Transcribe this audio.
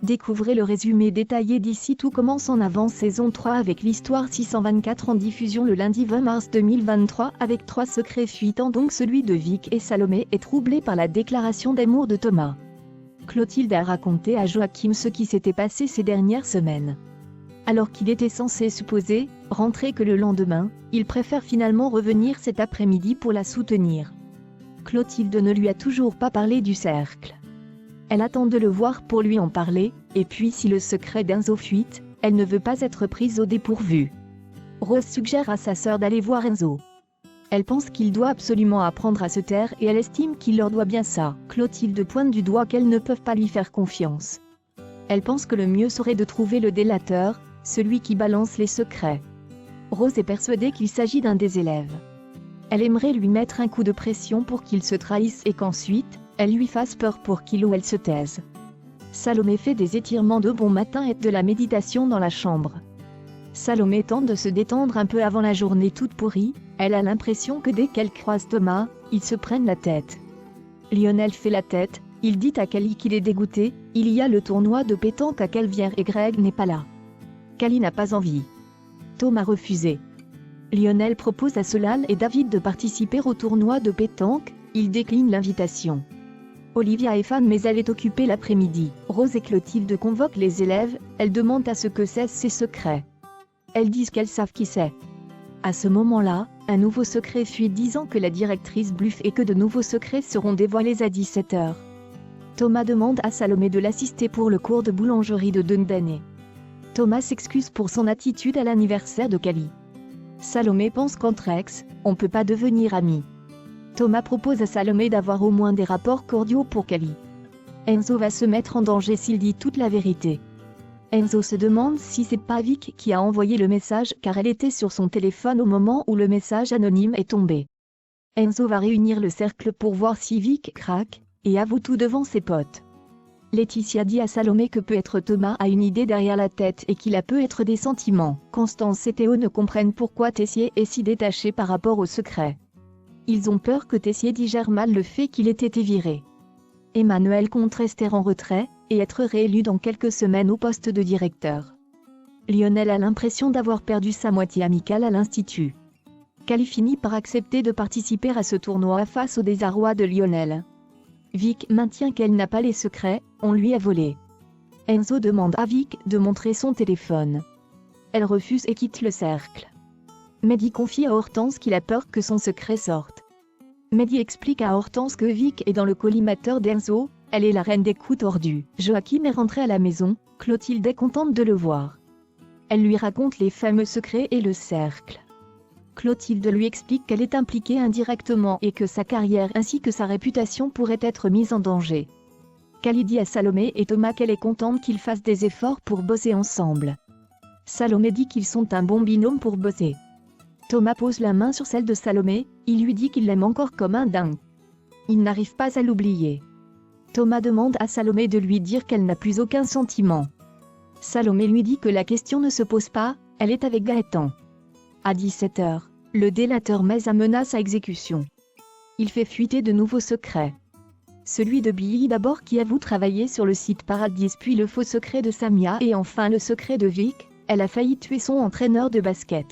Découvrez le résumé détaillé d'ici. Tout commence en avant saison 3 avec l'histoire 624 en diffusion le lundi 20 mars 2023 avec 3 secrets fuitants, donc celui de Vic et Salomé est troublé par la déclaration d'amour de Thomas. Clotilde a raconté à Joachim ce qui s'était passé ces dernières semaines. Alors qu'il était censé supposer rentrer que le lendemain, il préfère finalement revenir cet après-midi pour la soutenir. Clotilde ne lui a toujours pas parlé du cercle. Elle attend de le voir pour lui en parler, et puis si le secret d'Enzo fuite, elle ne veut pas être prise au dépourvu. Rose suggère à sa sœur d'aller voir Enzo. Elle pense qu'il doit absolument apprendre à se taire et elle estime qu'il leur doit bien ça. Clotilde pointe du doigt qu'elles ne peuvent pas lui faire confiance. Elle pense que le mieux serait de trouver le délateur, celui qui balance les secrets. Rose est persuadée qu'il s'agit d'un des élèves. Elle aimerait lui mettre un coup de pression pour qu'il se trahisse et qu'ensuite, elle lui fasse peur pour qu'il ou elle se taise. Salomé fait des étirements de bon matin et de la méditation dans la chambre. Salomé tente de se détendre un peu avant la journée toute pourrie, elle a l'impression que dès qu'elle croise Thomas, ils se prennent la tête. Lionel fait la tête, il dit à Cali qu'il est dégoûté, il y a le tournoi de pétanque à Calvière et Greg n'est pas là. Cali n'a pas envie. Tom a refusé. Lionel propose à Solal et David de participer au tournoi de pétanque, il décline l'invitation. Olivia est fan mais elle est occupée l'après-midi. Rose et Clotilde convoquent les élèves, elles demandent à ce que cessent ces secrets. Elles disent qu'elles savent qui c'est. À ce moment-là, un nouveau secret fuit disant que la directrice bluffe et que de nouveaux secrets seront dévoilés à 17h. Thomas demande à Salomé de l'assister pour le cours de boulangerie de Dundane. Thomas s'excuse pour son attitude à l'anniversaire de Cali. Salomé pense qu'entre ex, on ne peut pas devenir amis. Thomas propose à Salomé d'avoir au moins des rapports cordiaux pour Cali. Enzo va se mettre en danger s'il dit toute la vérité. Enzo se demande si c'est pas Vic qui a envoyé le message car elle était sur son téléphone au moment où le message anonyme est tombé. Enzo va réunir le cercle pour voir si Vic craque, et avoue tout devant ses potes. Laetitia dit à Salomé que peut-être Thomas a une idée derrière la tête et qu'il a peut-être des sentiments. Constance et Théo ne comprennent pourquoi Tessier est si détaché par rapport au secret. Ils ont peur que Tessier digère mal le fait qu'il ait été viré. Emmanuel compte rester en retrait et être réélu dans quelques semaines au poste de directeur. Lionel a l'impression d'avoir perdu sa moitié amicale à l'Institut. Cali finit par accepter de participer à ce tournoi face au désarroi de Lionel. Vic maintient qu'elle n'a pas les secrets, on lui a volé. Enzo demande à Vic de montrer son téléphone. Elle refuse et quitte le cercle. Mehdi confie à Hortense qu'il a peur que son secret sorte. Mehdi explique à Hortense que Vic est dans le collimateur d'Enzo, elle est la reine des coups tordus. Joachim est rentré à la maison, Clotilde est contente de le voir. Elle lui raconte les fameux secrets et le cercle. Clotilde lui explique qu'elle est impliquée indirectement et que sa carrière ainsi que sa réputation pourraient être mises en danger. Cali dit à Salomé et Thomas qu'elle est contente qu'ils fassent des efforts pour bosser ensemble. Salomé dit qu'ils sont un bon binôme pour bosser. Thomas pose la main sur celle de Salomé, il lui dit qu'il l'aime encore comme un dingue. Il n'arrive pas à l'oublier. Thomas demande à Salomé de lui dire qu'elle n'a plus aucun sentiment. Salomé lui dit que la question ne se pose pas, elle est avec Gaëtan. À 17h, le délateur met un menace à exécution. Il fait fuiter de nouveaux secrets. Celui de Billy d'abord qui avoue travailler sur le site Paradis, puis le faux secret de Samia et enfin le secret de Vic, elle a failli tuer son entraîneur de basket.